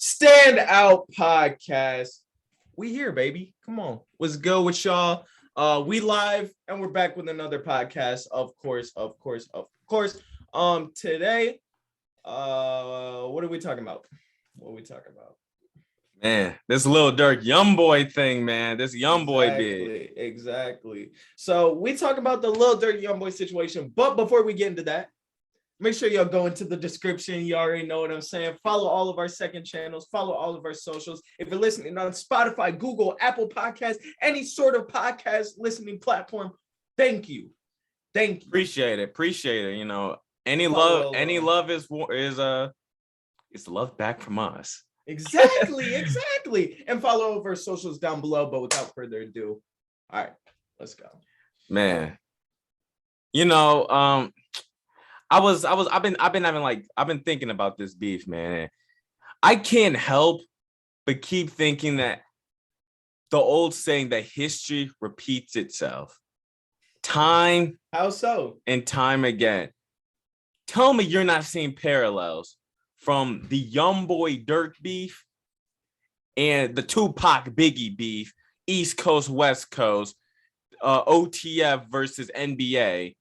Stand Out Podcast. We here, baby. Come on. Let's go with y'all. We live and we're back with another podcast. Of course. Today, what are we talking about? Man, this little Durk Youngboy thing, man. This Youngboy bit. Exactly. So we talk about the Lil Durk Youngboy situation. But before we get into that, make sure y'all go into the description. You already know what I'm saying. Follow all of our second channels. Follow all of our socials. If you're listening on Spotify, Google, Apple Podcasts, any sort of podcast listening platform, thank you. Appreciate it. You know, any love is it's love back from us. Exactly. And follow all of our socials down below. But without further ado, all right, let's go. Man, you know, I've been thinking about this beef, man. I can't help but keep thinking that the old saying that history repeats itself time and time again. Tell me you're not seeing parallels from the Youngboy Durk beef and the Tupac Biggie beef, East Coast, West Coast, OTF versus NBA.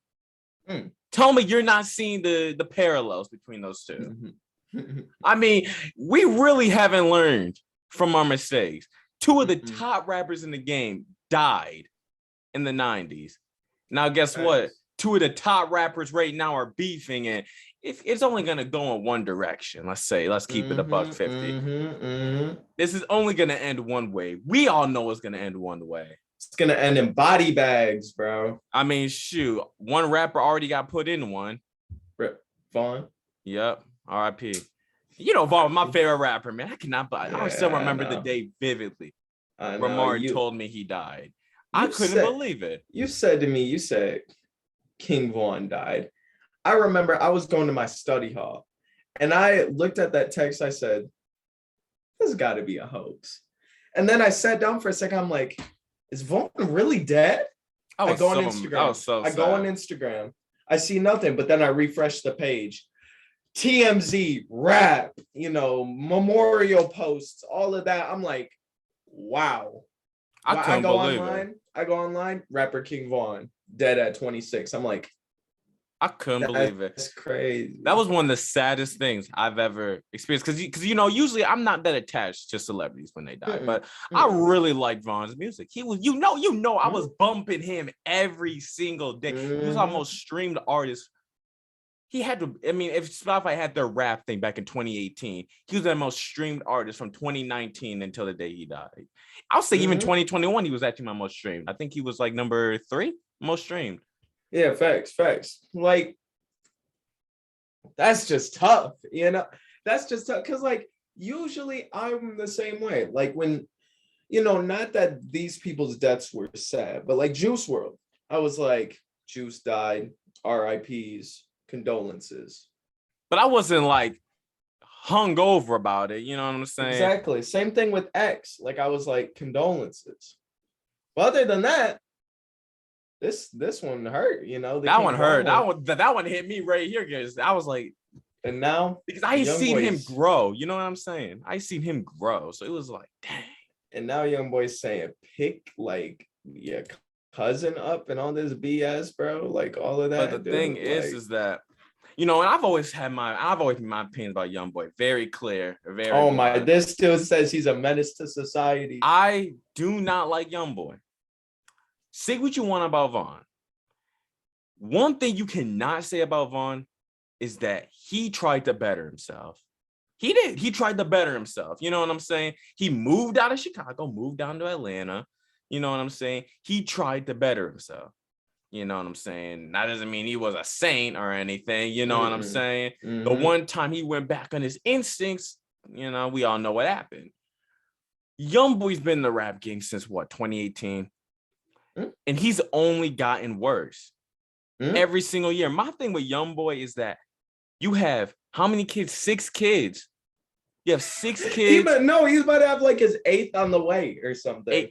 Tell me you're not seeing the parallels between those two. I mean, we really haven't learned from our mistakes. Two of the top rappers in the game died in the 90s. Now, guess what? Two of the top rappers right now are beefing, and it's only going to go in one direction. Let's keep it a $150. This is only going to end one way. We all know it's going to end one way. It's going to end in body bags, bro. I mean, shoot. One rapper already got put in one. Vaughn? Yep. R.I.P. You know, Vaughn, my favorite rapper, man. I still remember the day vividly. Ramar told me he died. I couldn't believe it. You said King Vaughn died. I remember I was going to my study hall and I looked at that text. I said, this got to be a hoax. And then I sat down for a second. I'm like, is Vaughn really dead? I go on Instagram. I see nothing, but then I refresh the page. TMZ, rap, memorial posts, all of that. I'm like, wow. I go online, rapper King Vaughn, dead at 26. I'm like, I couldn't believe it. That's crazy. That was one of the saddest things I've ever experienced. Because usually I'm not that attached to celebrities when they die, but I really like Vaughn's music. He was, I was bumping him every single day. He was our most streamed artist. He had to, if Spotify had their rap thing back in 2018, he was the most streamed artist from 2019 until the day he died. I'll say even 2021, he was actually my most streamed. I think he was like number 3 most streamed. Yeah, facts. Like, that's just tough, That's just tough because, like, usually I'm the same way. Like, when, not that these people's deaths were sad, but like Juice WRLD, I was like, Juice died, RIPs, condolences. But I wasn't like hungover about it, you know what I'm saying? Exactly. Same thing with X. Like, I was like, condolences. But other than that, this one hurt, That one hurt. That one hit me right here, guys. I was like, and now because I seen him grow, you know what I'm saying? I seen him grow, so it was like, dang. And now Youngboy's saying, pick like your cousin up and all this BS, bro. Like all of that. But the thing is that, and I've always made my opinion about Youngboy very clear. This still says he's a menace to society. I do not like Youngboy. Say what you want about Vaughn. One thing you cannot say about Vaughn is that he tried to better himself. He did. He tried to better himself. You know what I'm saying? He moved out of Chicago, moved down to Atlanta. You know what I'm saying? He tried to better himself. You know what I'm saying? That doesn't mean he was a saint or anything. You know what I'm saying? The one time he went back on his instincts, we all know what happened. Youngboy's been in the rap game since 2018? And he's only gotten worse every single year. My thing with Youngboy is that you have how many kids? 6 kids. You have 6 kids. He's about to have like his 8th on the way or something.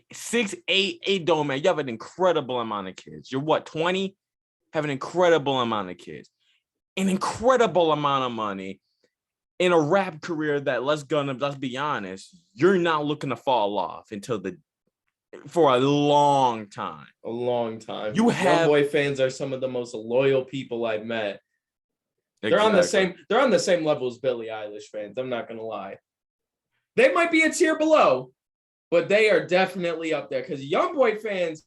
8 don't, man. You have an incredible amount of kids. You're 20? Have an incredible amount of kids. An incredible amount of money. in a rap career that let's be honest, you're not looking to fall off for a long time. A long time. You have Youngboy fans are some of the most loyal people I've met. They're exactly. on the same level as Billie Eilish fans. I'm not gonna lie. They might be a tier below, but they are definitely up there because Youngboy fans,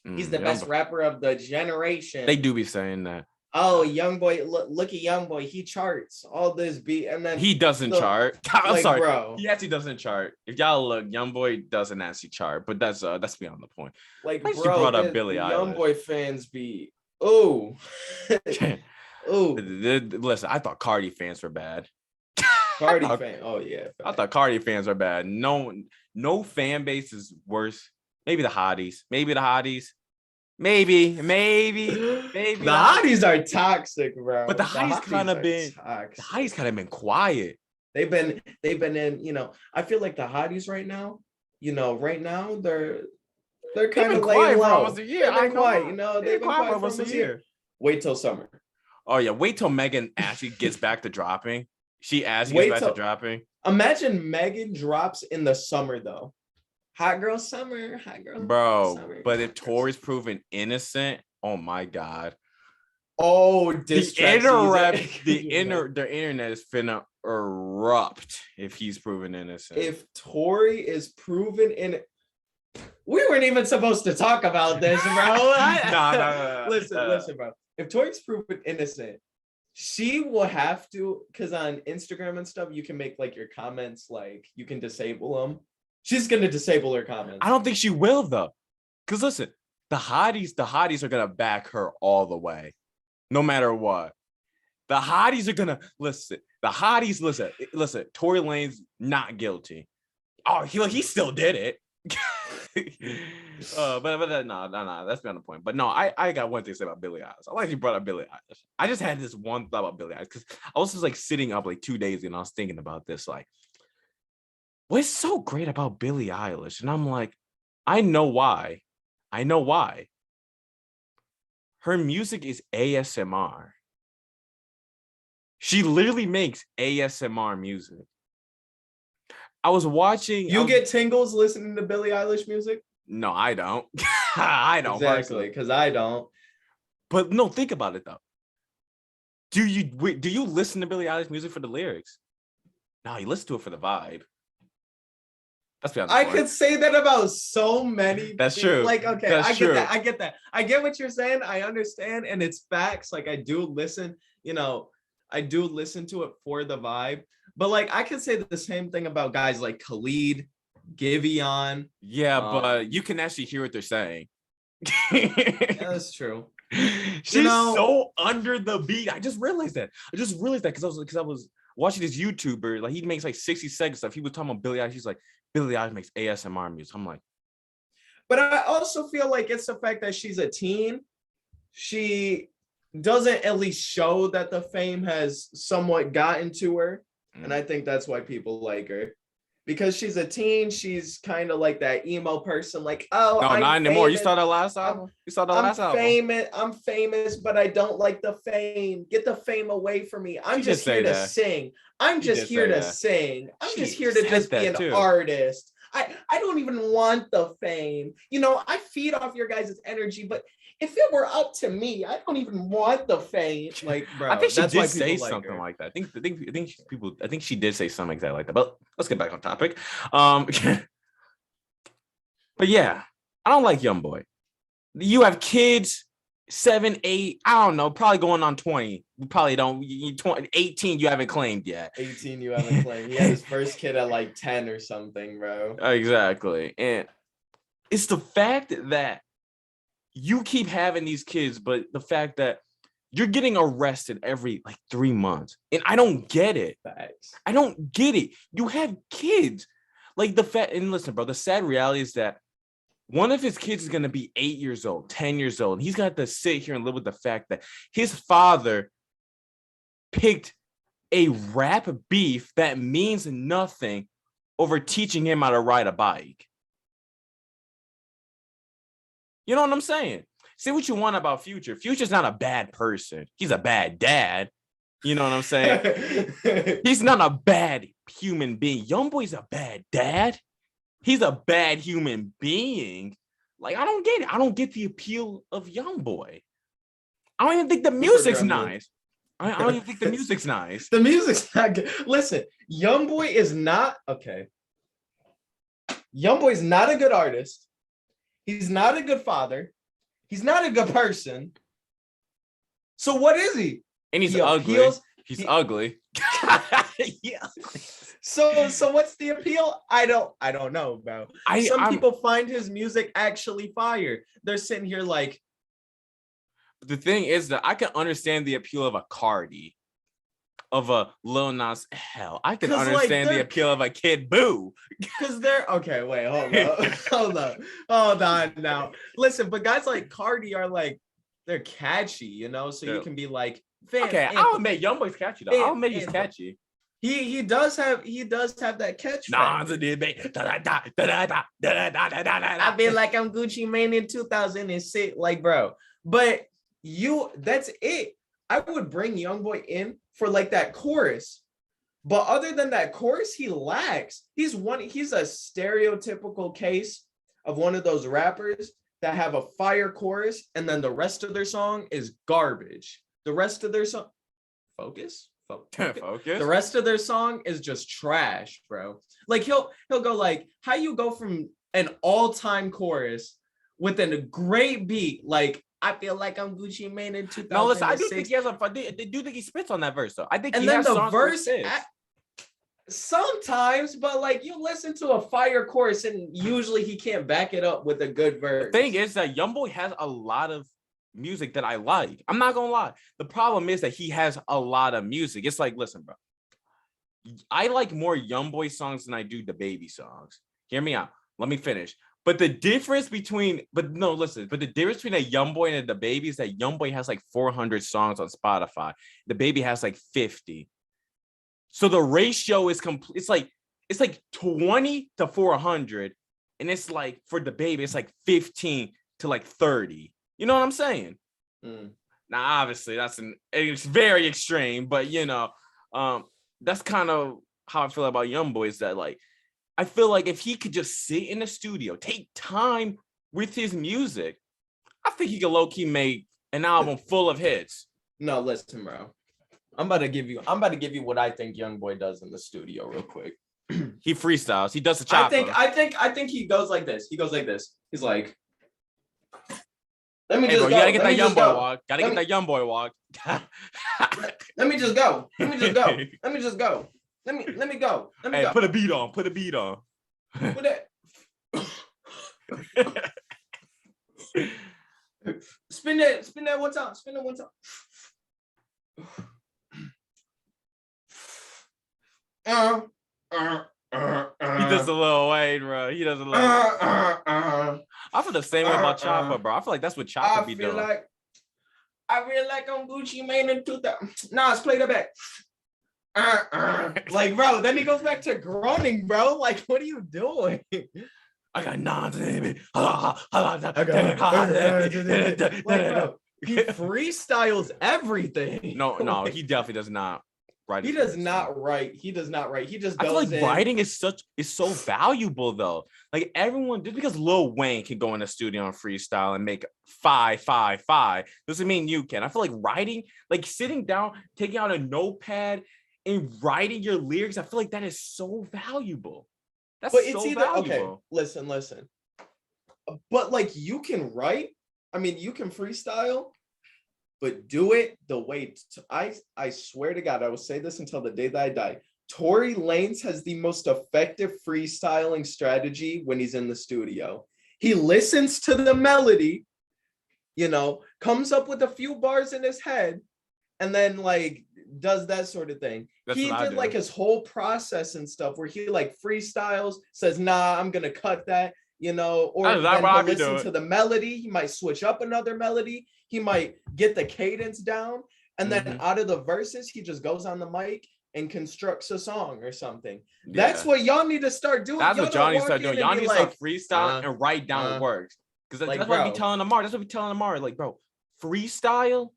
he's the best rapper of the generation. They do be saying that. Oh, Youngboy, look at Youngboy. He charts all this beat, and then he doesn't chart. I'm like, sorry, bro. He actually doesn't chart. If y'all look, Youngboy doesn't actually chart, but that's beyond the point. Like, bro, brought up Billie Eilish. Youngboy fans be ooh. Listen, I thought Cardi fans were bad. Cardi fan. Oh yeah. I thought Cardi fans were bad. No fan base is worse. Maybe the hotties. Maybe. The hotties are toxic, bro. But the hotties kind of been quiet. They've been in, I feel like the hotties right now, they're kind of laying low. Almost a year. They've been quiet, they've been quiet for almost a year. Wait till summer. Oh yeah, wait till Megan actually gets back to dropping. She actually gets back to dropping. Imagine Megan drops in the summer though. Hot girl summer, bro. Summer, but if Tori's proven innocent, oh my god. Oh, the internet is finna erupt if he's proven innocent. If Tori is proven innocent, we weren't even supposed to talk about this, bro. No. Listen, bro. If Tori's proven innocent, she will have to, because on Instagram and stuff, you can make like your comments, like you can disable them. She's gonna disable her comments. I don't think she will though, because listen, the hotties are gonna back her all the way, no matter what. The hotties are gonna listen. The hotties listen. Tory Lane's not guilty. Oh, he still did it. But no, that's beyond the point. But no, I got one thing to say about Billie Eilish. I like you brought up Billie Eilish. I just had this one thought about Billie Eilish because I was just like sitting up like 2 days ago and I was thinking about this, like, what's so great about Billie Eilish? And I'm like, I know why. Her music is ASMR. She literally makes ASMR music. I was watching. You get tingles listening to Billie Eilish music? No, I don't. I don't. Exactly, because I don't. But no, think about it though. Do you listen to Billie Eilish music for the lyrics? No, you listen to it for the vibe. That's beyond the point. I could say that about so many. That's true. Like, okay, I get that. I get what you're saying. I understand, and it's facts. Like, I do listen. I do listen to it for the vibe. But like, I could say the same thing about guys like Khalid, Giveon. Yeah, but you can actually hear what they're saying. Yeah, that's true. She's so under the beat. I just realized that because I was watching this YouTuber. Like, he makes like 60 seconds stuff. He was talking about Billie Eilish. He's like, Billie Eilish makes ASMR music. I'm like, but I also feel like it's the fact that she's a teen. She doesn't at least show that the fame has somewhat gotten to her. And I think that's why people like her. Because she's a teen, she's kind of like that emo person, like, oh, no, I'm not anymore. Famous. You saw that last album? I'm famous, but I don't like the fame. Get the fame away from me. I'm just here to sing. I'm just here to sing. I'm just here to just be an artist. I don't even want the fame. I feed off your guys' energy, but if it were up to me, I don't even want the fame. Like, bro, I think she did say something like that. I think she did say something exactly like that. But let's get back on topic. But yeah, I don't like Youngboy. You have kids, 7, 8, I don't know, probably going on 20. You probably don't. 18, you haven't claimed yet. 18, you haven't claimed. He had his first kid at like 10 or something, bro. Exactly. And it's the fact that you keep having these kids, but the fact that you're getting arrested every like 3 months. And I don't get it. Facts. I don't get it. You have kids. Like and listen, bro, the sad reality is that one of his kids is going to be 8 years old, 10 years old. And he's going to have to sit here and live with the fact that his father picked a rap beef that means nothing over teaching him how to ride a bike. You know what I'm saying? Say what you want about Future. Future's not a bad person. He's a bad dad. You know what I'm saying? He's not a bad human being. Youngboy's a bad dad. He's a bad human being. Like, I don't get it. I don't get the appeal of Youngboy. I don't even think the music's nice. I don't even think the music's nice. The music's not good. Listen, Youngboy is not okay. Youngboy's not a good artist. He's not a good father. He's not a good person. So what is he? And he's ugly. He's ugly. Yeah. So what's the appeal? I don't know, bro. Some people find his music actually fire. They're sitting here like. The thing is that I can understand the appeal of a Cardi, of a Lil Nas Hell. I can understand the appeal of a Kid Boo. Because they're okay. Wait, hold on now. Listen, but guys like Cardi are like, they're catchy, you know. So you can be like, okay, I'll admit Youngboy's catchy though. I'll admit he's catchy. He does have that catch. I feel like I'm Gucci Mane in 2006, like, bro. But that's it. I would bring Youngboy in for like that chorus, but other than that chorus, he lacks. He's a stereotypical case of one of those rappers that have a fire chorus and then the rest of their song is garbage. The rest of their song, focus. The rest of their song is just trash, bro. Like he'll go like, how you go from an all-time chorus with a great beat, like I feel like I'm Gucci Mane in 2006. No, listen, I do think he has do think he spits on that verse though. I think and he then has the songs verse sometimes, but like you listen to a fire chorus and usually he can't back it up with a good verse. The thing is that Youngboy has a lot of music that I like. I'm not gonna lie. The problem is that he has a lot of music. It's like, listen, bro. I like more Youngboy songs than I do the Baby songs. Hear me out. Let me finish. But the difference between a Youngboy and the Baby is that Youngboy has like 400 songs on Spotify. The Baby has like 50. So the ratio is complete. It's like 20 to 400, and it's like for the Baby, it's like 15 to like 30. You know what I'm saying? Now, obviously, it's very extreme, but you know, that's kind of how I feel about Youngboy. Is that like, I feel like if he could just sit in the studio, take time with his music, I think he could low key make an album full of hits. No, listen, bro. I'm about to give you what I think Youngboy does in the studio real quick. He freestyles. He does the chopper. I think he goes like this. He's like, let me just go. You gotta get that Youngboy walk. Gotta get that Youngboy walk. Let me just go. Let me go. Put a beat on. Put a beat on. Spin that one time. He does a Lil Wayne, bro. He does a little. I feel the same way about Chopper, bro. I feel like that's what Chopper be doing. I feel like I'm Gucci Mane in 2000. Nah, let's play that back. Like, bro, then he goes back to grunting, bro. Like, what are you doing? I got nonsense. Like, bro, he freestyles everything. No, he definitely does not. He does not write. He just goes. I feel like writing is so valuable though. Like everyone, just because Lil Wayne can go in the studio and freestyle and make 5 doesn't mean you can. I feel like writing, like sitting down, taking out a notepad and writing your lyrics, I feel like that is so valuable. That's valuable. Okay, listen. But like you can write, I mean, you can freestyle, but do it the way I swear to God, I will say this until the day that I die. Tory Lanez has the most effective freestyling strategy when he's in the studio. He listens to the melody, you know, comes up with a few bars in his head, and then like does that sort of thing. He did like his whole process and stuff where he like freestyles, says, nah, I'm gonna cut that, you know, or then he'll listen to the melody. He might switch up another melody. He might get the cadence down, and then out of the verses, he just goes on the mic and constructs a song or something. Yeah. That's what y'all need to start doing. That's what y'all need to start doing. Y'all need to start freestyling and write down words. Because that's what we telling Amar. That's what we telling Amar. Like, bro, freestyle,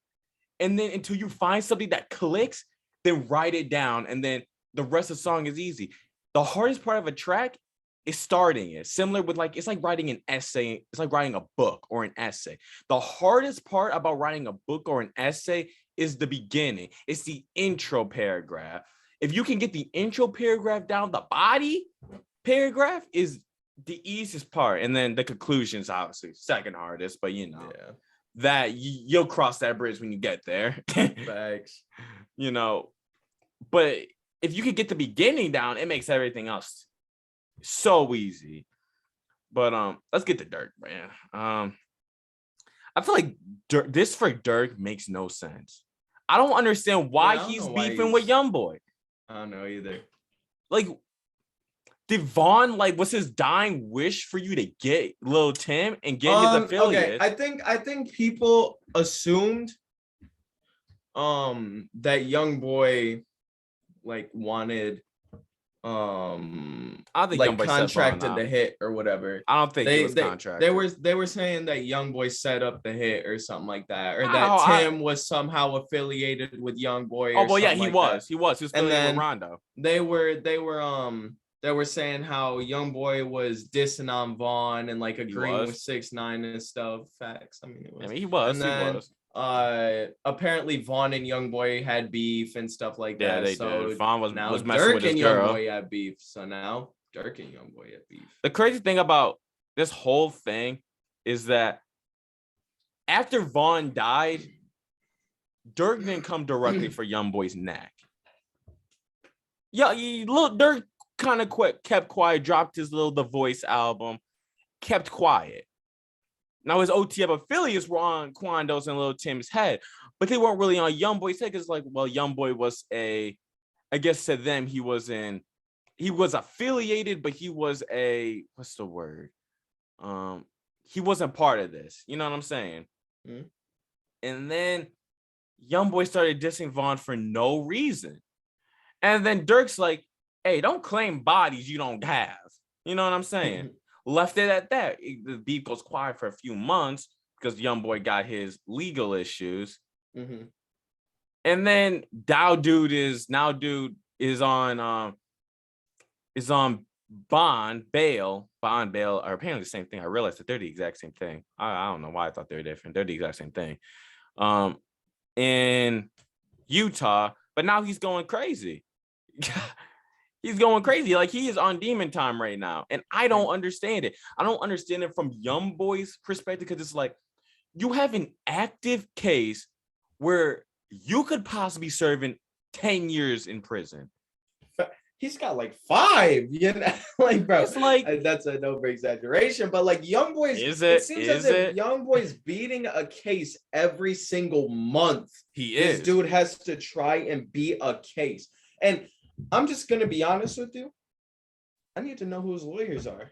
and then until you find something that clicks, then write it down, and then the rest of the song is easy. The hardest part of a track is starting it. Similar with like, it's like writing an essay. It's like writing a book or an essay. The hardest part about writing a book or an essay is the beginning. It's the intro paragraph. If you can get the intro paragraph down, the body paragraph is the easiest part. And then the conclusion's obviously second hardest, but that you'll cross that bridge when you get there. Facts. But if you could get the beginning down, it makes everything else so easy. But let's get to Durk, man. I feel like this for Durk makes no sense. I don't understand why he's beefing with Youngboy. I don't know either. Like, did Vaughn, like, was his dying wish for you to get Lil Tim and get his affiliate? Okay, I think people assumed that Youngboy like wanted I think like Youngboy contracted the hit or whatever. I don't think he was contracted. They were saying that Youngboy set up the hit or something like that, or that Tim was somehow affiliated with Youngboy. Oh well, yeah, he was affiliated with Rondo. They were saying how Youngboy was dissing on Vaughn and like agreeing with 6ix9ine and stuff. Facts. I mean, it was. I mean, he was. Apparently Vaughn and Youngboy had beef and stuff like that. Yeah, they did. Vaughn was messing with his girl. Youngboy had beef. So now Durk and Youngboy had beef. The crazy thing about this whole thing is that after Vaughn died, Durk didn't come directly for Youngboy's neck. Yeah, little Durk kind of kept quiet, dropped his little The Voice album, kept quiet. Now his OTF affiliates were on Quando's and Lil Tim's head, but they weren't really on Youngboy's head because, like, well, Youngboy was I guess to them he was affiliated, but he was what's the word? He wasn't part of this. You know what I'm saying? Mm-hmm. And then Youngboy started dissing Vaughn for no reason, and then Durk's like, "Hey, don't claim bodies you don't have." You know what I'm saying? Left it at that. The beef goes quiet for a few months because Youngboy got his legal issues. Mm-hmm. And then Dude is on bond bail, or apparently the same thing. I realized that they're the exact same thing. I don't know why I thought they were different. They're the exact same thing. In Utah, but now he's going crazy. He's going crazy. Like, he is on demon time right now. And I don't understand it. I don't understand it from Youngboy's perspective, because it's like, you have an active case where you could possibly be serving 10 years in prison. He's got like 5, like, bro. It's like, that's an over exaggeration, but like Youngboy's, it seems as if Youngboy's beating a case every single month. He is. This dude has to try and beat a case. And I'm just going to be honest with you. I need to know who his lawyers are.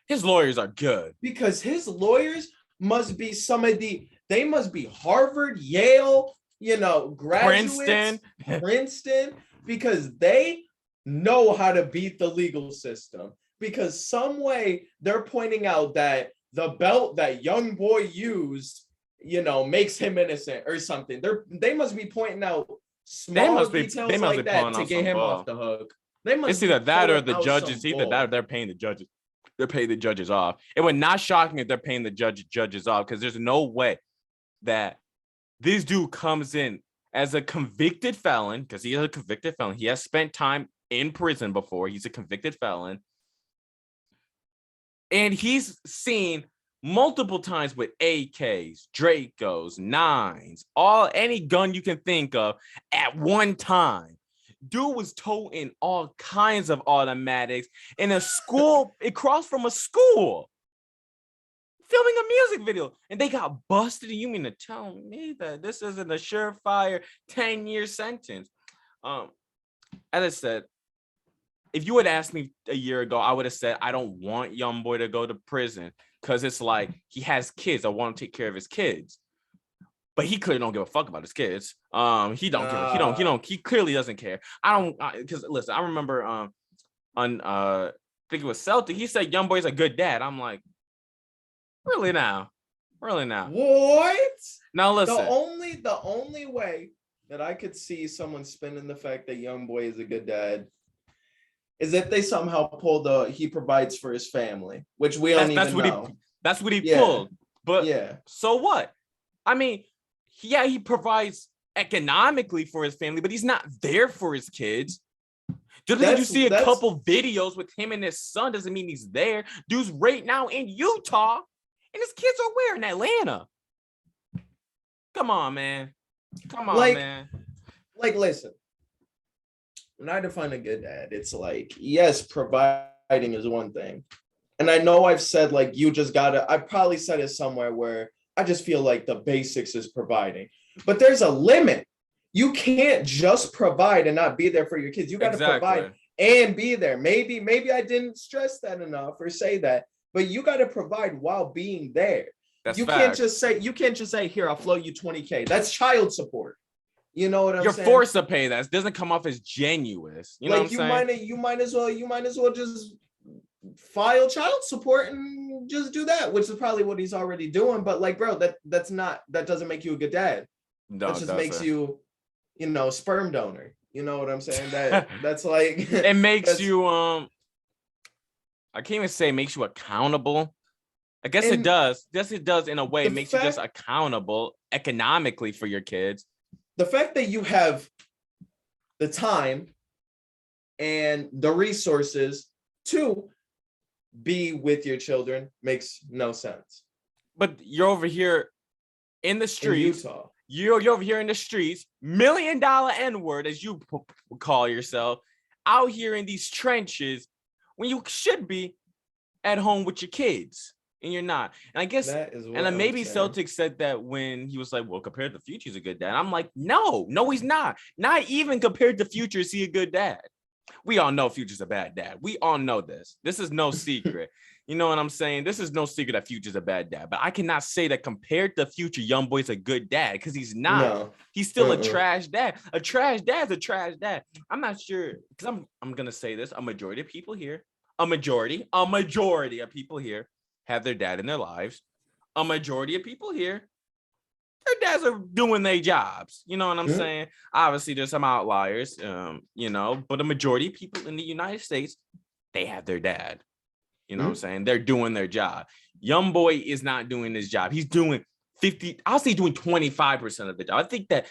His lawyers are good. Because his lawyers must be they must be Harvard, Yale, graduates, Princeton, because they know how to beat the legal system. Because some way they're pointing out that the belt that Youngboy used, makes him innocent or something. They must be pointing out small details like that to get him off the hook. It's either that or the judges. Either that or they're paying the judges. They're paying the judges off. It would not shock me if they're paying the judges off, because there's no way that this dude comes in as a convicted felon, because he is a convicted felon. He has spent time in prison before. He's a convicted felon. And he's seen multiple times with AKs, Dracos, 9s, any gun you can think of at one time. Dude was toting all kinds of automatics in a school, across from a school, filming a music video, and they got busted. And you mean to tell me that this isn't a surefire 10-year sentence? As I said, if you had asked me a year ago, I would have said I don't want Youngboy to go to prison, because it's like, he has kids. I want to take care of his kids. But he clearly don't give a fuck about his kids. He clearly doesn't care. Because listen, I remember I think it was Celtic, he said Youngboy's a good dad. I'm like, really now? What? Now listen. The only way that I could see someone spinning the fact that Youngboy is a good dad is if they somehow pull the he provides for his family, which we don't That's even what know. that's what he Yeah, pulled. But yeah. so what? I mean, yeah, he provides economically for his family, but he's not there for his kids. Just because you see a That's couple videos with him and his son doesn't mean he's there. Dude's right now in Utah, and his kids are where? In Atlanta. Come on, man. Come on, like man. listen. When I define a good dad, it's like, yes, providing is one thing. And I know I've said like you just gotta, I probably said it somewhere where I just feel like the basics is providing. But there's a limit. You can't just provide and not be there for your kids. You got to provide Exactly. and be there. Maybe I didn't stress that enough or say that, but you got to provide while being there. That's You can't facts. just say, here, I'll float you 20K. That's child support. You know what I'm You're saying? forced to pay that. It doesn't come off as genuine. You know what I'm Like saying? you might as well just file child support and just do that, which is probably what he's already doing. But like, bro, that doesn't make you a good dad. No, That it just makes doesn't. you, sperm donor. You know what I'm saying? That's like It makes that's you I can't even say it makes you accountable. I guess it and does. Yes, it does in a way. the It makes you just fact accountable economically for your kids. the fact that you have the time and the resources to be with your children makes no sense. But you're over here in the In streets. Utah. You're over here in the streets, $1 million N-word, as you call yourself, out here in these trenches when you should be at home with your kids. And you're not. And I guess, That is and what then I'm maybe saying. Celtic said that when he was like, well, compared to Future, he's a good dad. I'm like, no, he's not. Not even compared to Future, is he a good dad? We all know Future's a bad dad. We all know this. This is no secret. You know what I'm saying? This is no secret that Future's a bad dad. But I cannot say that compared to Future, Youngboy's a good dad because he's not. No. He's still a trash dad. A trash dad's a trash dad. I'm not sure because I'm gonna say this. A majority of people here, a majority of people here have their dad in their lives. A majority of people here, their dads are doing their jobs. You know what I'm saying? Obviously, there's some outliers, but a majority of people in the United States, they have their dad. You know what I'm saying? They're doing their job. Youngboy is not doing his job. He's doing 50, I'll say doing 25% of the job. I think that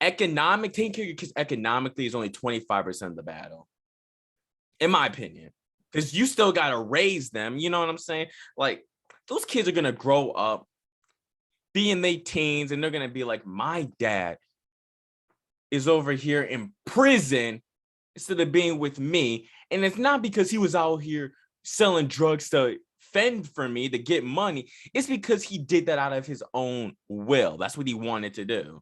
taking care of your kids economically is only 25% of the battle, in my opinion. Because you still got to raise them. You know what I'm saying? Like, those kids are going to grow up, be in their teens, and they're going to be like, my dad is over here in prison instead of being with me. And it's not because he was out here selling drugs to fend for me to get money. It's because he did that out of his own will. That's what he wanted to do.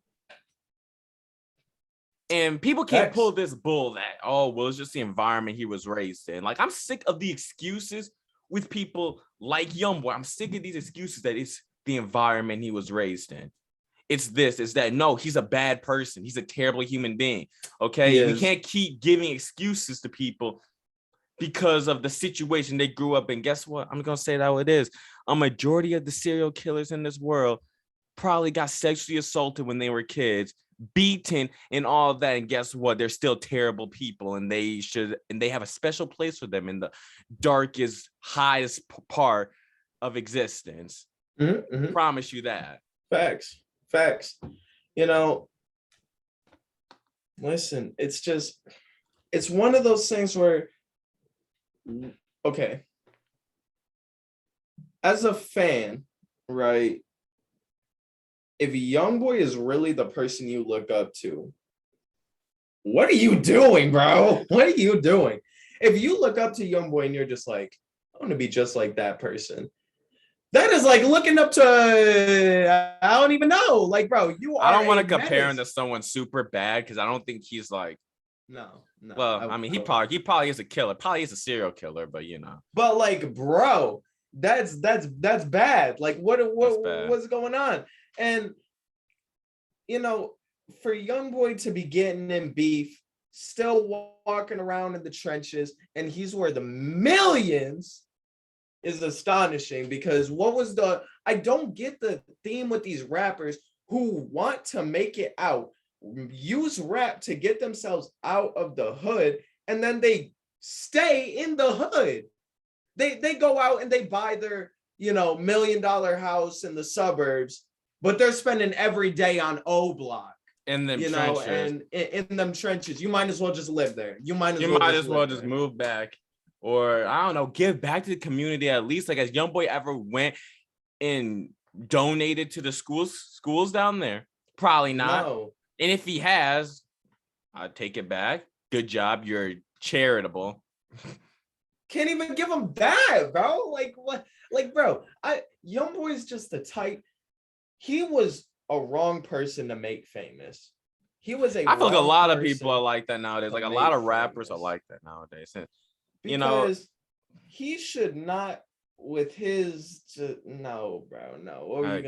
And people can't pull this bull that, oh, well, it's just the environment he was raised in. Like, I'm sick of the excuses with people like Youngboy. I'm sick of these excuses that it's the environment he was raised in. It's this, it's that. No, he's a bad person. He's a terrible human being. Okay. We can't keep giving excuses to people because of the situation they grew up in. Guess what? I'm going to say that how it is. A majority of the serial killers in this world probably got sexually assaulted when they were kids, beaten and all of that. And guess what? They're still terrible people, and they have a special place for them in the darkest, highest part of existence. Promise you that. Facts. Listen, it's one of those things where, okay, as a fan, right? If Youngboy is really the person you look up to, what are you doing, bro? What are you doing? If you look up to Youngboy and you're just like, I want to be just like that person, that is like looking up to, I don't even know. Like, bro, I don't want to compare him to someone super bad because I don't think he's like, no. Well, I mean, he probably is a killer, probably is a serial killer, but But like, bro, that's bad. Like, what's going on? And for Youngboy to be getting in beef, still walking around in the trenches, and he's worth the millions is astonishing. Because I don't get the theme with these rappers who want to make it out use rap to get themselves out of the hood, and then they stay in the hood. They go out and they buy their, $1 million house in the suburbs, but they're spending every day on O Block. In them trenches. And in them trenches. You might as well just live there. You might as well just move back. Or I don't know, give back to the community at least. Like, has Youngboy ever went and donated to the schools down there? Probably not. No. And if he has, I'd take it back. Good job. You're charitable. Can't even give him that, bro. Like, what? Like, bro, Youngboy's just the type. He was a wrong person to make famous. He was I feel like a lot of people are like that nowadays. Like, a lot of rappers are like that nowadays. And, because he should not, with his, no, bro, no. What were you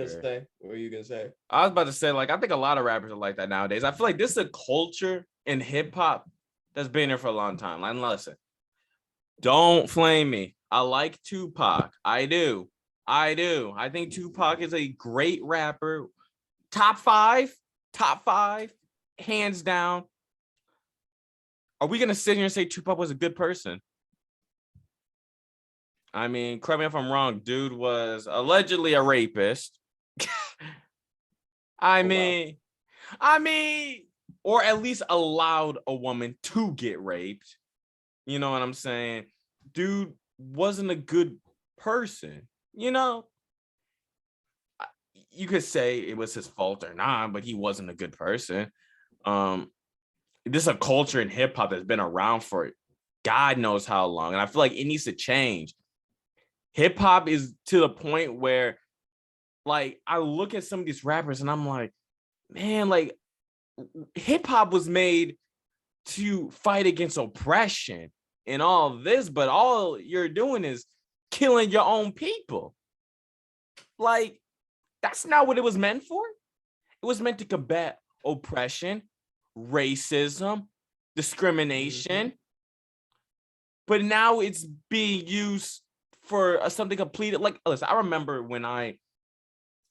gonna say? I was about to say, like, I think a lot of rappers are like that nowadays. I feel like this is a culture in hip hop that's been here for a long time. Like, listen, don't flame me. I like Tupac. I do. I think Tupac is a great rapper. Top five, hands down. Are we gonna sit here and say Tupac was a good person? I mean, correct me if I'm wrong. Dude was allegedly a rapist. I mean, or at least allowed a woman to get raped. You know what I'm saying? Dude wasn't a good person. You could say it was his fault or not, but he wasn't a good person. This is a culture in hip hop that's been around for God knows how long, and I feel like it needs to change. Hip hop is to the point where, like, I look at some of these rappers and I'm like, man, like, hip hop was made to fight against oppression and all this, but all you're doing is killing your own people. Like, that's not what it was meant for. It was meant to combat oppression, racism, discrimination. Mm-hmm. But now it's being used for something completely, like, listen, I remember when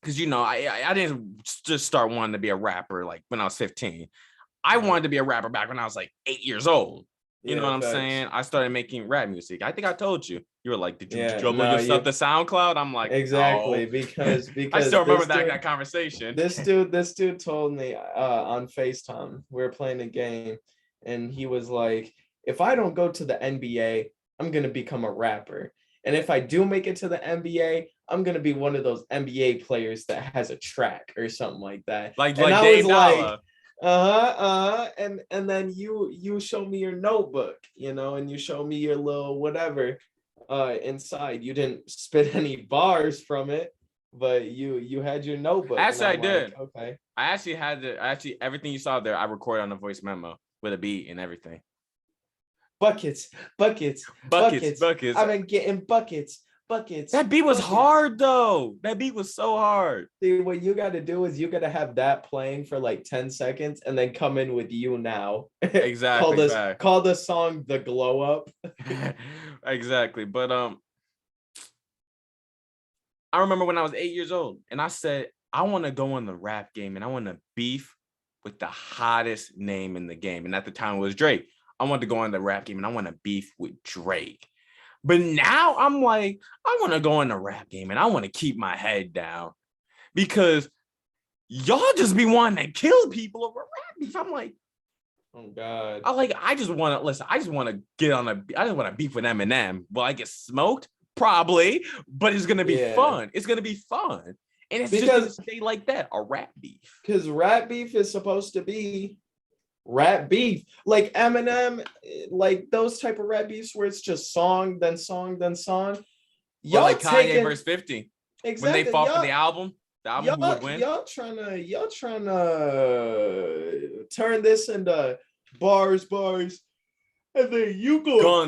because I didn't just start wanting to be a rapper like when I was 15. I wanted to be a rapper back when I was like 8 years old. You know what I'm saying? I started making rap music. I think I told you. You were like, did you upload yourself to SoundCloud? I'm like, exactly, no. because I still remember that conversation. This dude told me on FaceTime, we were playing a game, and he was like, if I don't go to the NBA, I'm gonna become a rapper. And if I do make it to the NBA, I'm gonna be one of those NBA players that has a track or something like that. Like I was like, and then you show me your notebook, and you show me your little whatever inside. You didn't spit any bars from it, but you had your notebook. Actually, I did. Like, okay. I actually had everything you saw there, I recorded on a voice memo with a beat and everything. Buckets. I've been getting buckets. That beat was hard though. That beat was so hard. See, what you got to do is you got to have that playing for like 10 seconds and then come in with You Now. Exactly. call the song The Glow Up. Exactly. But I remember when I was 8 years old and I said, I want to go in the rap game and I want to beef with the hottest name in the game. And at the time it was Drake. I want to go in the rap game and I want to beef with Drake. But now I'm like, I want to go in the rap game and I want to keep my head down because y'all just be wanting to kill people over rap beef. I'm like, oh God. I just want to get on I just want to beef with Eminem. Will I get smoked? Probably, but it's going to be fun. It's going to be fun. And it's just going to stay like that, a rap beef. Because rap beef is supposed to be rap beef, like Eminem, like those type of rap beefs where it's just song then song then song. Y'all like Kanye verse 50. Exactly. When they fought for the album who would win. Y'all trying to turn this into bars, and then you go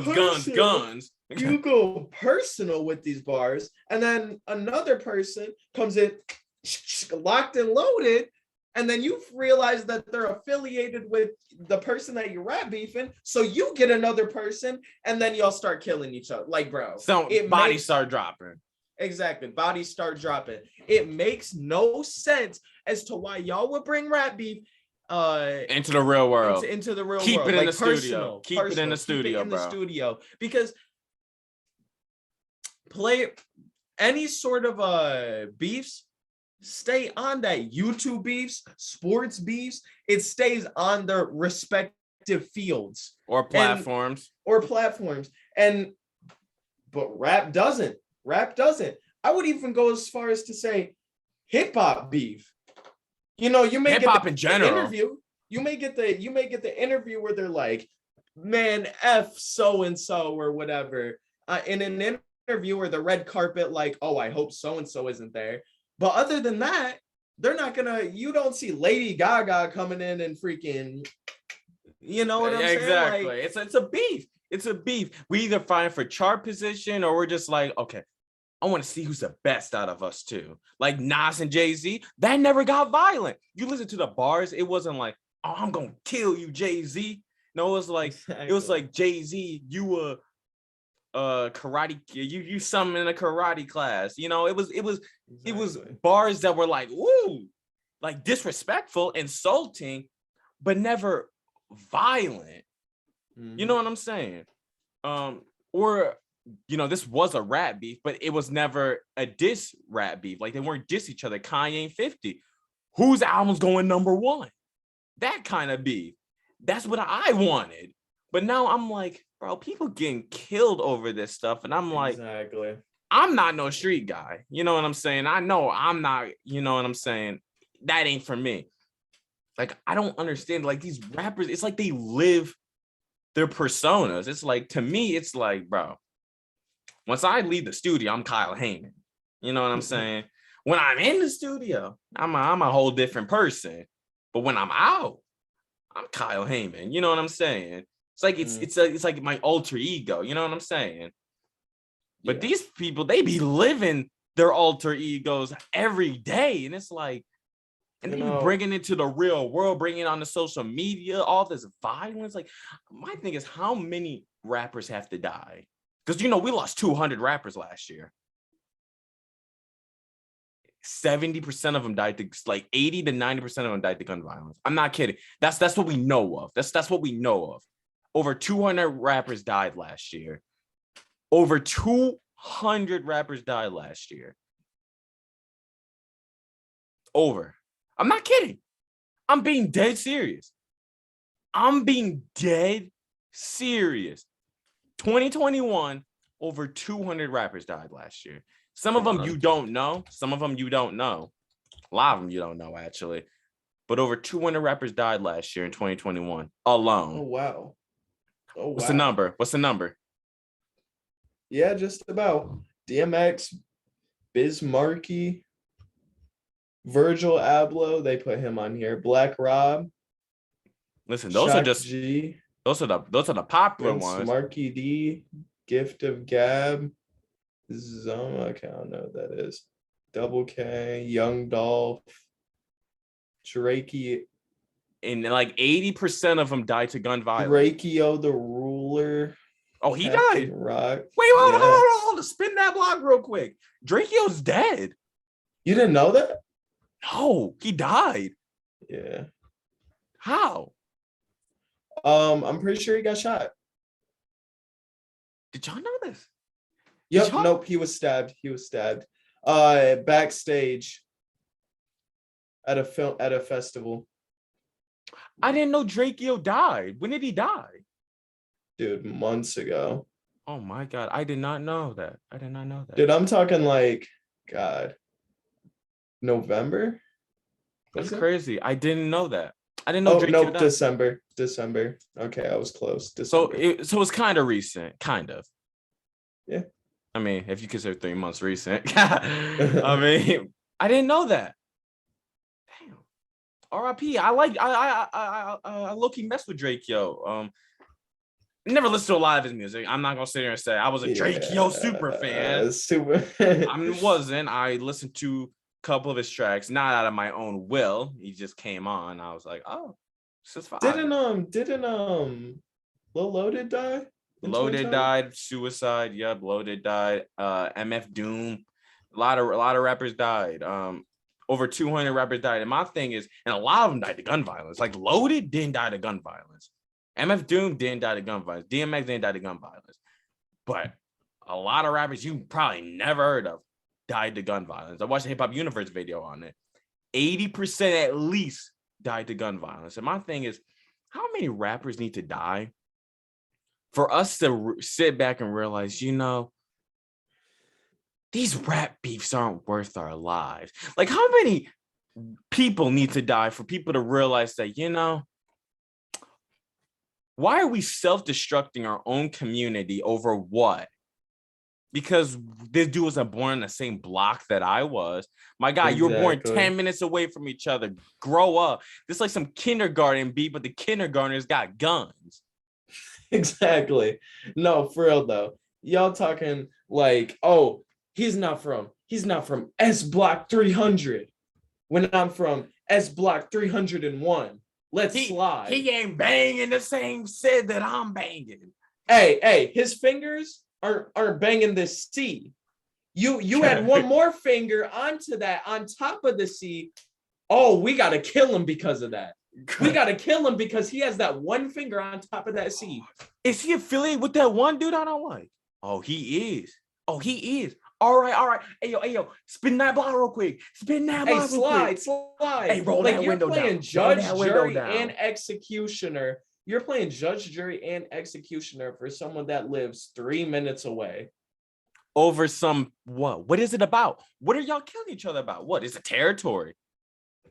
guns. You go personal with these bars, and then another person comes in locked and loaded. And then you realize that they're affiliated with the person that you're rap beefing. So you get another person and then y'all start killing each other. Like, bro. So bodies start dropping. Exactly. Bodies start dropping. It makes no sense as to why y'all would bring rap beef into the real world. Into the real Keep world. it in Like the studio. personal. Keep it in the Keep it in the bro. studio. Because any sort of beefs stay on that. YouTube beefs, sports beefs, it stays on their respective fields or platforms. And but rap doesn't. I would even go as far as to say hip hop beef. You know, you may hip get hop in general. interview. You may get the interview where they're like, man, F so and so or whatever. In an interview or the red carpet, like, oh, I hope so and so isn't there. But other than that, they're not gonna. You don't see Lady Gaga coming in and freaking. You know what I'm saying? Exactly. Like, It's a beef. It's a beef. We either find for chart position or we're just like, okay, I want to see who's the best out of us too. Like Nas and Jay-Z, that never got violent. You listen to the bars, it wasn't like, oh, I'm gonna kill you, Jay-Z. No, it was like exactly. It was like Jay-Z, you were karate, you something in a karate class. You know, it was bars that were like, ooh, like disrespectful, insulting, but never violent. You know what I'm saying? Or you know, this was a rap beef, but it was never a diss rap beef. Like they weren't diss each other. Kanye and 50, whose album's going #1? That kind of beef. That's what I wanted. But now I'm like, bro, people getting killed over this stuff, and I'm like, exactly. I'm not no street guy. You know what I'm saying? I know I'm not. You know what I'm saying? That ain't for me. Like I don't understand. Like these rappers, it's like they live their personas. It's like, to me, it's like, bro, once I leave the studio, I'm Kyle Heyman. You know what I'm saying? When I'm in the studio, I'm a whole different person. But when I'm out, I'm Kyle Heyman. You know what I'm saying? It's like it's like my alter ego. You know what I'm saying? But these people, they be living their alter egos every day, and it's like, and they be bringing it to the real world, bringing it on the social media, all this violence. Like, my thing is, how many rappers have to die? Because, you know, we lost 200 rappers last year. 70% of them died to, like 80 to 90% of them died to gun violence. I'm not kidding. That's what we know of. That's what we know of. Over 200 rappers died last year. Over 200 rappers died last year. Over. I'm not kidding. I'm being dead serious. 2021, over 200 rappers died last year. Some of them you don't know. Some of them you don't know. A lot of them you don't know, actually. But over 200 rappers died last year in 2021 alone. Oh, wow. What's the number? Yeah, just about. DMX, Biz Markie, Virgil Abloh, they put him on here. Black Rob. Listen, those Shock are just G, those are the popular Prince ones. Marky D, Gift of Gab, Zoma, okay, I don't know what that is. Double K, Young Dolph, Drakey, And like 80% of them died to gun violence. Drakeo the Ruler. Oh, he Captain died. Rock. Wait, hold on. Spin that block real quick. Drakeo's dead. You didn't know that? No, he died. Yeah. How? I'm pretty sure he got shot. Did y'all know this? Yep. Nope. He was stabbed. Backstage at a festival. I didn't know Drakeo died. When did he die? Dude, months ago. Oh my God. I did not know that. Dude, I'm talking like, God, November? That's crazy. I didn't know that. I didn't know Drakeo died. December. Okay, I was close. December. So it's kind of recent. Kind of. Yeah. I mean, if you consider 3 months recent. I mean, I didn't know that. Damn. R.I.P. I low-key mess with Drakeo. Never listened to a lot of his music. I'm not gonna sit here and say I was a Drakeo super fan. I wasn't. I listened to a couple of his tracks, not out of my own will. He just came on. I was like, oh, this is fine. Didn't Lil Loaded die? Loaded died. Suicide. Yep. Loaded died. MF Doom. A lot of rappers died. over 200 rappers died. And my thing is, and a lot of them died to gun violence. Like Loaded didn't die to gun violence. MF Doom didn't die to gun violence. DMX didn't die to gun violence. But a lot of rappers you probably never heard of died to gun violence. I watched a Hip Hop Universe video on it. 80% at least died to gun violence. And my thing is, how many rappers need to die for us to sit back and realize, these rap beefs aren't worth our lives? Like, how many people need to die for people to realize that, why are we self-destructing our own community over what? Because this dude wasn't born in the same block that I was. My God, you were born 10 minutes away from each other. Grow up. This is like some kindergarten beat, but the kindergartners got guns. Exactly. No, for real though. Y'all talking like, oh, he's not from S Block 300 when I'm from S Block 301. Let's slide. He ain't banging the same set that I'm banging. Hey, his fingers aren't banging the C. You had one more finger onto that, on top of the C. Oh, we gotta kill him because of that. We gotta kill him because he has that one finger on top of that C. Is he affiliated with that one dude I don't like? Oh, he is. All right. Hey, yo, spin that block real quick. Spin that block real quick. Slide. Hey, roll that window down. You're playing judge, jury, and executioner. You're playing judge, jury, and executioner for someone that lives 3 minutes away. Over some what? What is it about? What are y'all killing each other about? What is it? Territory?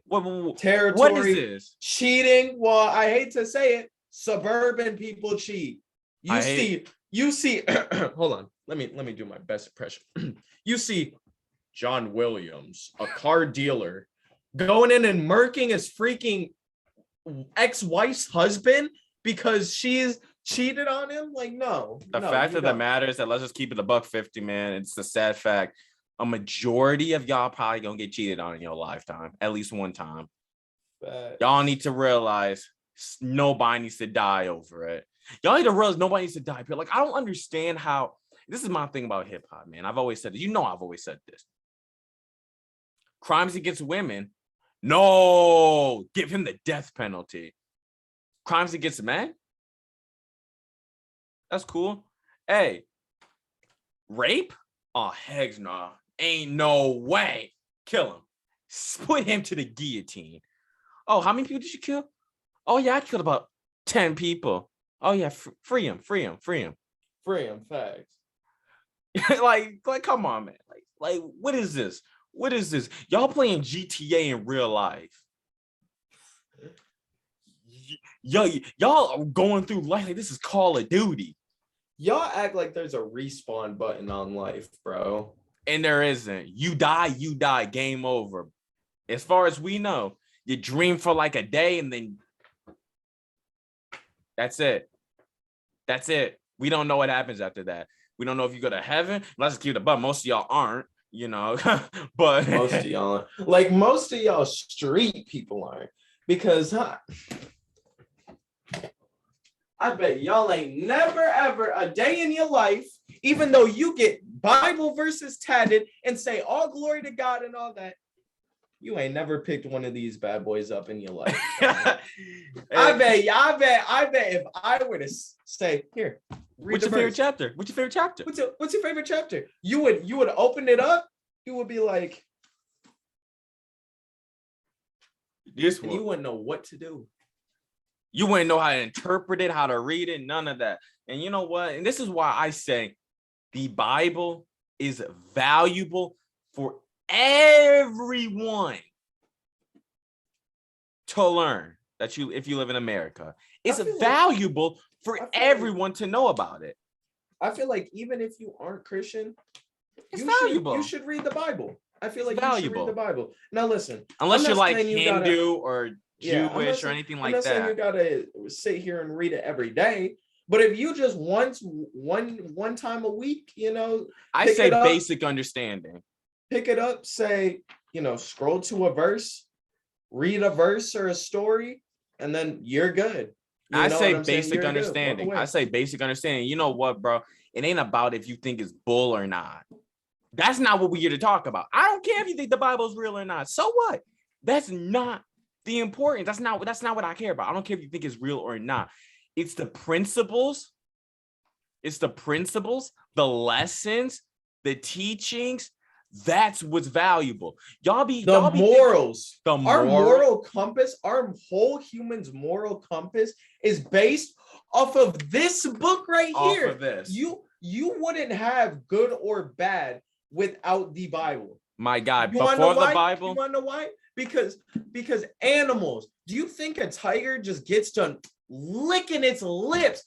What territory? What is this? Cheating? Well, I hate to say it. Suburban people cheat. You see. Hold on. Let me do my best impression. You see John Williams, a car dealer, going in and murking his freaking ex-wife's husband because she's cheated on him. Like, no. The fact of the matter is that, let's just keep it $150, man. It's the sad fact. A majority of y'all probably gonna get cheated on in your lifetime, at least one time. Y'all need to realize nobody needs to die over it. Y'all need to realize nobody needs to die. Like, I don't understand how. This is my thing about hip hop, man. I've always said this. I've always said this. Crimes against women, no, give him the death penalty. Crimes against men, that's cool. Hey, rape? Oh, heck no. Ain't no way. Kill him. Put him to the guillotine. Oh, how many people did you kill? Oh, yeah, I killed about 10 people. Oh, yeah, free him. Facts. like, come on, man. Like, what is this? Y'all playing GTA in real life. Y'all are going through life like this is Call of Duty. Y'all act like there's a respawn button on life, bro. And there isn't. You die, game over. As far as we know, you dream for like a day and then that's it. We don't know what happens after that. We don't know if you go to heaven. Let's just keep it above. Most of y'all aren't, but most of y'all, like most of y'all street people aren't, because I bet y'all ain't never ever a day in your life, even though you get Bible verses tatted and say all glory to God and all that, you ain't never picked one of these bad boys up in your life. I bet if I were to say, here, what's your favorite chapter? What's your favorite chapter? You would open it up. You would be like, this one. You wouldn't know what to do. You wouldn't know how to interpret it, how to read it, none of that. And you know what? And this is why I say the Bible is valuable for everyone to learn. If you live in America, it's valuable for everyone to know about it. I feel like even if you aren't Christian, it's valuable. You should read the Bible. I feel like you should read the Bible. Now listen, unless you're like Hindu or Jewish or anything like that. I'm not saying you gotta sit here and read it every day. But if you just one time a week, I say basic understanding. Pick it up, say, scroll to a verse, read a verse or a story, and then you're good. I say basic understanding. I say basic understanding. You know what, bro? It ain't about if you think it's bull or not. That's not what we're here to talk about. I don't care if you think the Bible is real or not. So what? That's not the importance. That's not what I care about. I don't care if you think it's real or not. It's the principles. It's the principles, the lessons, the teachings. That's what's valuable. Y'all be morals. The our moral compass, our whole human's moral compass is based off of this book right here. Off of this. You wouldn't have good or bad without the Bible. My God, before the Bible. You want to know why? Because animals. Do you think a tiger just gets done licking its lips,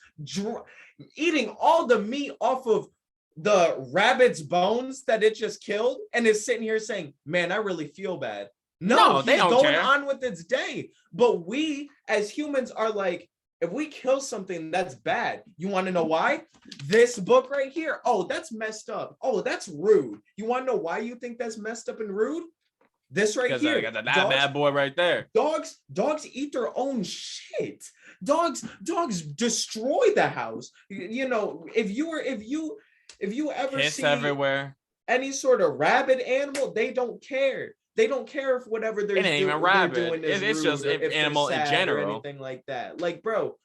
eating all the meat off of the rabbit's bones that it just killed, and is sitting here saying, man, I really feel bad? No, they don't going care. On with its day. But we as humans are like, if we kill something, that's bad. You want to know why? This book right here. Oh, that's messed up. Oh, that's rude. You want to know why you think that's messed up and rude? This right here. Got that bad boy right there. Dogs eat their own shit. Dogs destroy the house. You know, if you ever Piss see everywhere, any sort of rabid animal, they don't care. They don't care if whatever they're doing is it's rude, just an animal in general, or anything like that. Like, bro,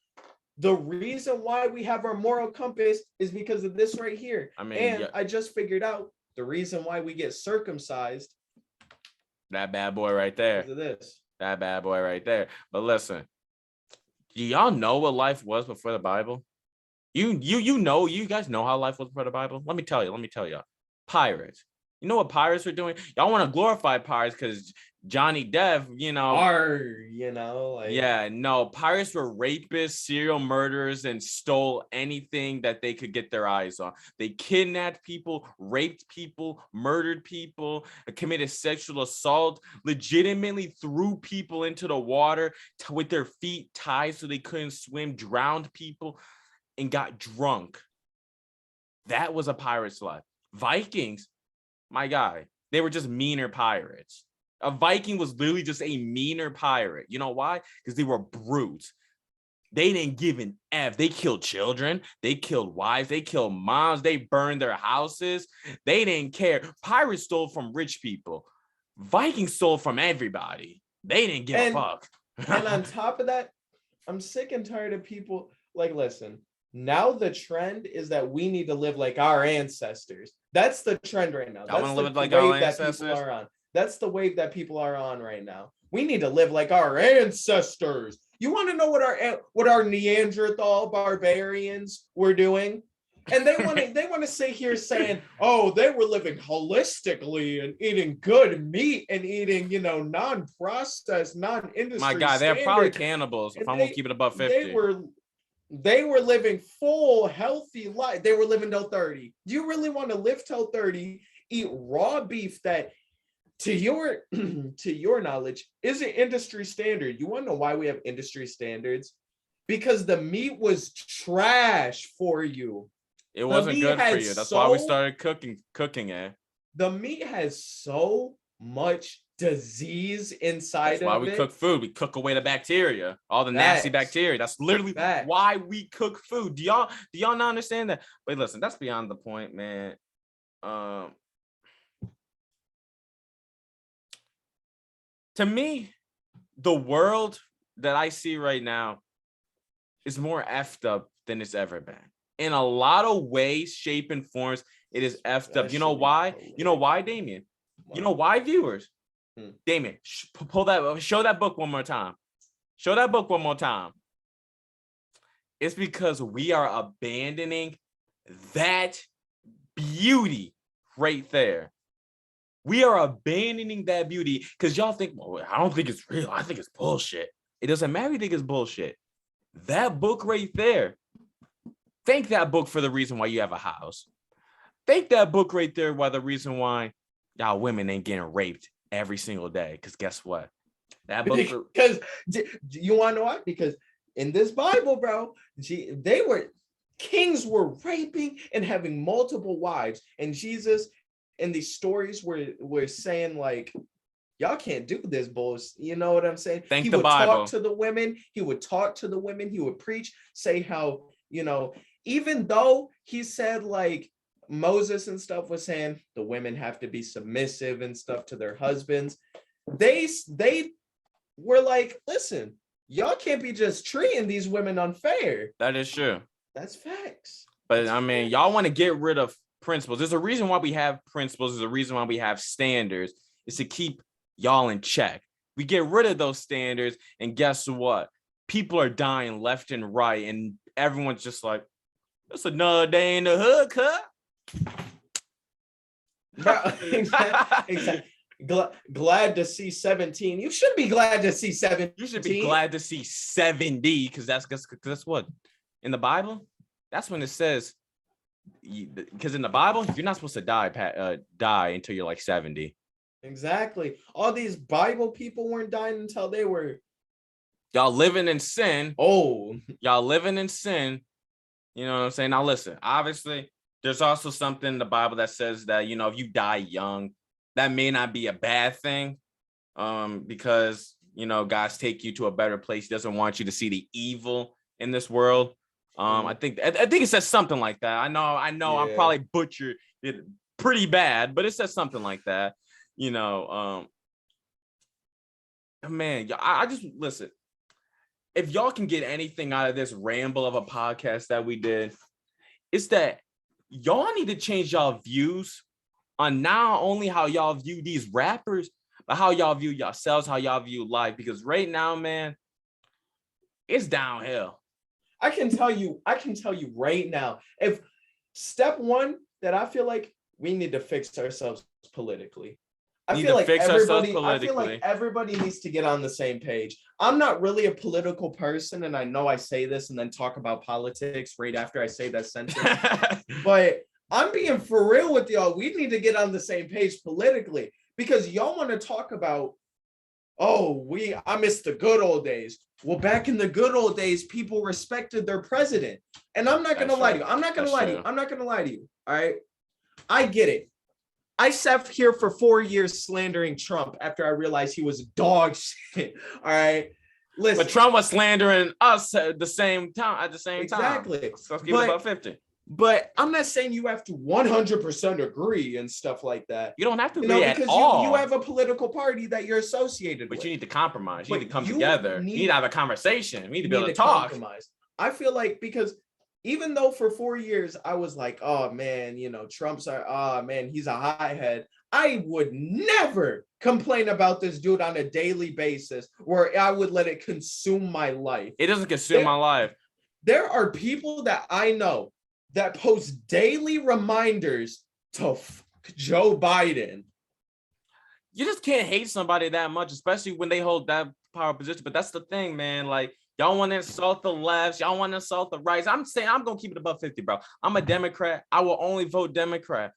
the reason why we have our moral compass is because of this right here. I mean, and I just figured out the reason why we get circumcised. That bad boy right there. Because of this. That bad boy right there. But listen, do y'all know what life was before the Bible? You guys know how life was before the Bible? Let me tell you. Pirates. You know what pirates were doing? Y'all want to glorify pirates because Johnny Depp, pirates were rapists, serial murderers, and stole anything that they could get their eyes on. They kidnapped people, raped people, murdered people, committed sexual assault, legitimately threw people into the water with their feet tied so they couldn't swim, drowned people, and got drunk. That was a pirate's life. Vikings, my guy, they were just meaner pirates. A Viking was literally just a meaner pirate. You know why? Because they were brutes. They didn't give an F. They killed children. They killed wives. They killed moms. They burned their houses. They didn't care. Pirates stole from rich people. Vikings stole from everybody. They didn't give a fuck. And on top of that, I'm sick and tired of people like, listen, now the trend is that we need to live like our ancestors. That's the trend right now. That's the like our ancestors. People are on. That's the wave that people are on right now. We need to live like our ancestors. You want to know what our Neanderthal barbarians were doing? And they want to sit here saying, oh, they were living holistically and eating good meat and eating, non-processed, non-industry. My God, they're probably cannibals. If I'm gonna keep it above 50. They were living full, healthy life. They were living till 30. Do you really want to live till 30, eat raw beef that, to your knowledge, isn't industry standard? You want to know why we have industry standards? Because the meat was trash for you. It wasn't good for you. That's why we started cooking it. The meat has so much disease inside of it. That's why we cook food. We cook away the bacteria, all the nasty bacteria. That's literally why we cook food. Do y'all not understand that? But listen, that's beyond the point, man. To me, the world that I see right now is more effed up than it's ever been. In a lot of ways, shape, and forms, it is effed up. You know why? You know why, Damien? You know why, viewers? Damien, show that book one more time. Show that book one more time. It's because we are abandoning that beauty right there. We are abandoning that beauty because y'all think, well, I don't think it's real. I think it's bullshit. It doesn't matter if you think it's bullshit. That book right there. Thank that book for the reason why you have a house. Thank that book right there why the reason why y'all women ain't getting raped every single day. Because guess what? That book. Because you want to know why? Because in this Bible, bro, kings were raping and having multiple wives, and Jesus in these stories were saying like, y'all can't do this bullshit. You know what I'm saying? He would talk to the women. He would talk to the women. He would preach, say how, even though he said like, Moses and stuff was saying the women have to be submissive and stuff to their husbands. They were like, listen, y'all can't be just treating these women unfair. That is true. That's facts. But That's I mean, facts. y'all want to get rid of principles. There's a reason why we have principles. There's a reason why we have standards. Is to keep y'all in check. We get rid of those standards, and guess what? People are dying left and right, and everyone's just like, "It's another day in the hood, cut." Bro, exactly. Glad to see 17. You should be glad to see 17. You should be glad to see 70, because that's what in the Bible. That's when it says, because in the Bible you're not supposed to die until you're like 70. Exactly. All these Bible people weren't dying until they were y'all living in sin. Oh, y'all living in sin. You know what I'm saying? Now listen, obviously there's also something in the Bible that says that, you know, if you die young, that may not be a bad thing. Because, you know, God's take you to a better place. He doesn't want you to see the evil in this world. I think it says something like that. I know Yeah. I'm probably butchered it pretty bad, but it says something like that. You know, man, I just listen. If y'all can get anything out of this ramble of a podcast that we did, it's that y'all need to change y'all views on not only how y'all view these rappers, but how y'all view yourselves, how y'all view life. Because right now, man, it's downhill. I can tell you right now, if step one that I feel like we need to fix ourselves politically. I feel like everybody needs to get on the same page. I'm not really a political person, and I know I say this and then talk about politics right after I say that sentence. But I'm being for real with y'all. We need to get on the same page politically, because y'all want to talk about, I miss the good old days. Well, back in the good old days, people respected their president. And I'm not going to lie to you. I'm not going to lie to you. All right. I get it. I sat here for 4 years slandering Trump after I realized he was dog shit. All right. Listen. But Trump was slandering us at the same time. Exactly. So let's give it about 50. But I'm not saying you have to 100% agree and stuff like that. You don't have to agree at all. You have a political party that you're associated with. But you need to compromise. You need to come together. You need to have a conversation. You need to be able to talk. Compromise. I feel like, because even though for 4 years I was like, oh man, you know, he's a hothead. I would never complain about this dude on a daily basis where I would let it consume my life. It doesn't consume my life. There are people that I know that post daily reminders to Joe Biden. You just can't hate somebody that much, especially when they hold that power position. But that's the thing, man. Like, y'all want to insult the left, y'all want to insult the rights. I'm saying I'm gonna keep it above 50, bro. I'm a Democrat. I will only vote Democrat,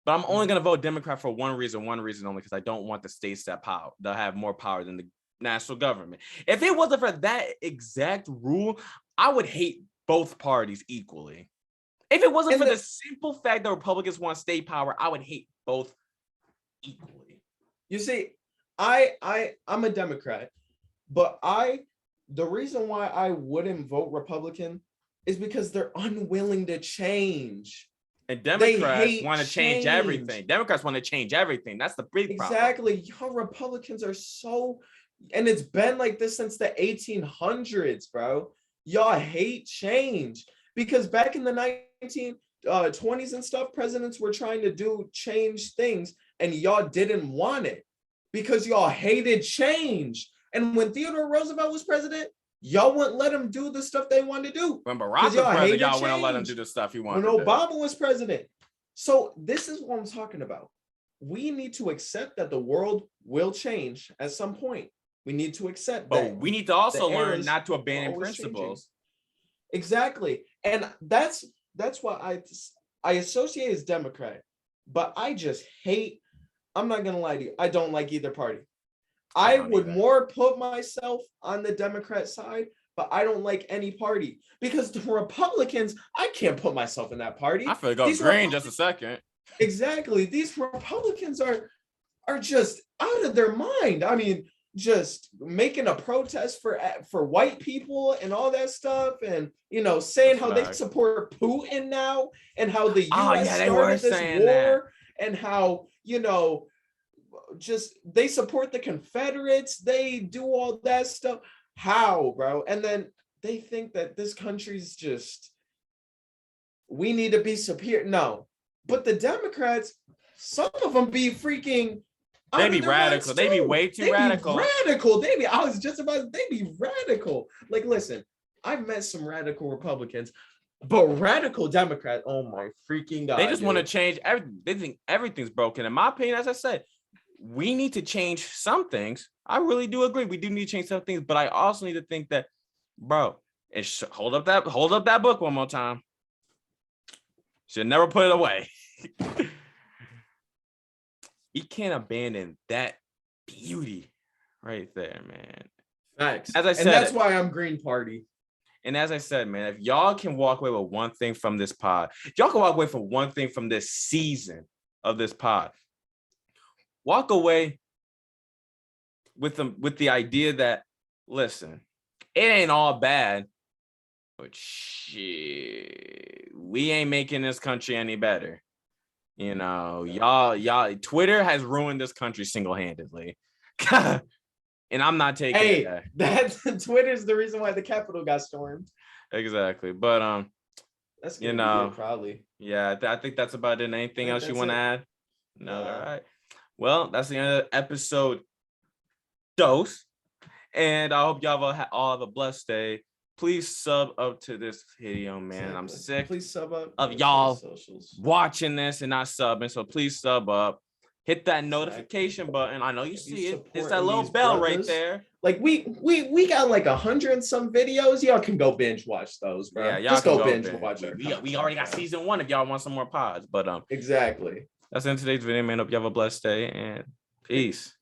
but I'm only gonna vote Democrat for one reason only, because I don't want the states that have more power than the national government. If it wasn't for that exact rule, I would hate both parties equally. If it wasn't for the simple fact that Republicans want state power, I would hate both equally. You see, I'm a Democrat, but the reason why I wouldn't vote Republican is because they're unwilling to change. And Democrats want to change everything. Democrats want to change everything. That's the big problem. Exactly. Y'all Republicans are so, and it's been like this since the 1800s, bro. Y'all hate change, because back in the 1920s and stuff, presidents were trying to change things, and y'all didn't want it because y'all hated change. And when Theodore Roosevelt was president, y'all wouldn't let him do the stuff they wanted to do. When Barack was president, y'all wouldn't let him do the stuff he wanted. When Obama was president. So this is what I'm talking about. We need to accept that the world will change at some point. We need to accept that. But we need to also learn not to abandon principles. Changing. Exactly. And that's why I associate as Democrat, but I just hate, I'm not going to lie to you, I don't like either party. I would more put myself on the Democrat side, but I don't like any party, because the Republicans, I can't put myself in that party. I feel go green just a second. Exactly. These Republicans are just out of their mind. I mean, just making a protest for white people and all that stuff, and saying how they support Putin now, and how the US started this war, and how just they support the Confederates, they do all that stuff. How, bro? And then they think that this country's just, we need to be superior. No, but the Democrats, some of them be freaking, they be radical. They be way too radical. I was just about, they be radical. Like, listen, I've met some radical Republicans, but radical Democrats, oh my freaking God. They just want to change everything. They think everything's broken. In my opinion, as I said, we need to change some things. I really do agree. We do need to change some things, but I also need to think that, bro, hold up that book one more time. Should never put it away. We can't abandon that beauty right there, man. Facts. As I said, and that's why I'm Green Party. And as I said, man, if y'all can walk away with one thing from this pod, if y'all can walk away from one thing from this season of this pod, walk away with the idea that, listen, it ain't all bad, but shit, we ain't making this country any better. Y'all, Twitter has ruined this country single-handedly. And I'm not taking it. That Twitter's the reason why the Capitol got stormed. Exactly. But that's probably. Yeah, I think that's about it. Anything else you want to add? No. All right. Well, that's the end of episode dose. And I hope y'all all have a blessed day. Please sub up to this video, man. Exactly. I'm sick please sub up of y'all watching this and not subbing. So please sub up. Hit that notification button. I know you see it. It's that little bell right there. Like we got like 100 and some videos. Y'all can go binge watch those, bro. Yeah, y'all just go binge watch it. We already got season 1 if y'all want some more pods. But exactly. That's in today's video, man. Hope you have a blessed day and peace.